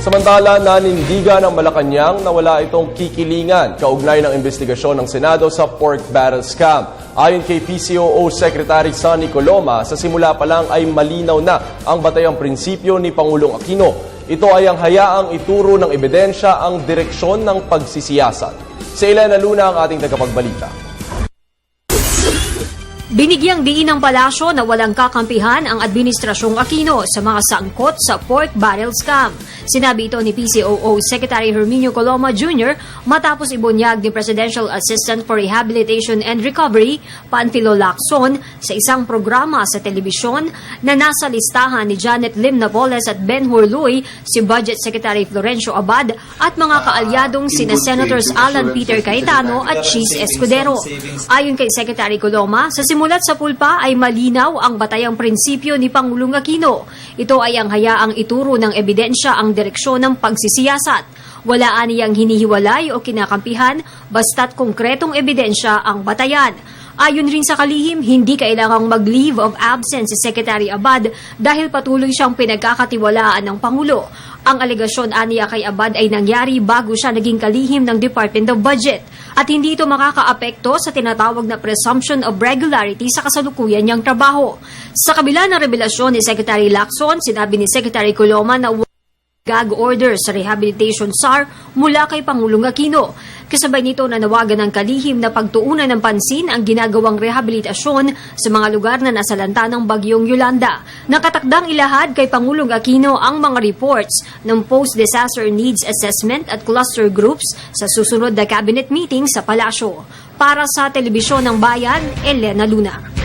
Samantala, nanindigan ng Malacanang na wala itong kikilingan kaugnay ng investigasyon ng Senado sa pork barrel scam. Ayon kay PCOO Secretary Sonny Coloma, sa simula pa lang ay malinaw na ang batayang prinsipyo ni Pangulong Aquino. Ito ay ang hayaang ituro ng ebidensya ang direksyon ng pagsisiyasat. Si Elena Luna ang ating tagapagbalita. Binigyang diin ng palasyo na walang kakampihan ang Administrasyong Aquino sa mga sangkot sa pork barrel scam. Sinabi ito ni PCOO Secretary Herminio Coloma Jr. matapos ibunyag ni Presidential Assistant for Rehabilitation and Recovery, Panfilo Lacson, sa isang programa sa telebisyon na nasa listahan ni Janet Lim Napoles at Ben Hurluy, si Budget Secretary Florencio Abad at mga kaalyadong sina Senators Alan Peter Cayetano at Cheese Escudero. Ayon kay Secretary Coloma, sa simulat sa pulpa ay malinaw ang batayang prinsipyo ni Pangulong Aquino. Ito ay ang hayaang ituro ng ebidensya ang direksyon ng pagsisiyasat. Wala aniyang hinihiwalay o kinakampihan basta't konkretong ebidensya ang batayan. Ayon rin sa kalihim, hindi kailangang mag-leave of absence si Secretary Abad dahil patuloy siyang pinagkakatiwalaan ng Pangulo. Ang alegasyon aniya kay Abad ay nangyari bago siya naging kalihim ng Department of Budget at hindi ito makakaapekto sa tinatawag na presumption of regularity sa kasalukuyan niyang trabaho. Sa kabila ng revelasyon ni Secretary Lacson, sinabi ni Secretary Coloma na gag order sa rehabilitation SAR mula kay Pangulong Aquino. Kasabay nito nanawagan ng kalihim na pagtuunan ng pansin ang ginagawang rehabilitasyon sa mga lugar na nasalanta ng Bagyong Yolanda. Nakatakdang ilahad kay Pangulong Aquino ang mga reports ng Post-Disaster Needs Assessment at Cluster Groups sa susunod na cabinet meeting sa Palasyo. Para sa Telebisyon ng Bayan, Elena Luna.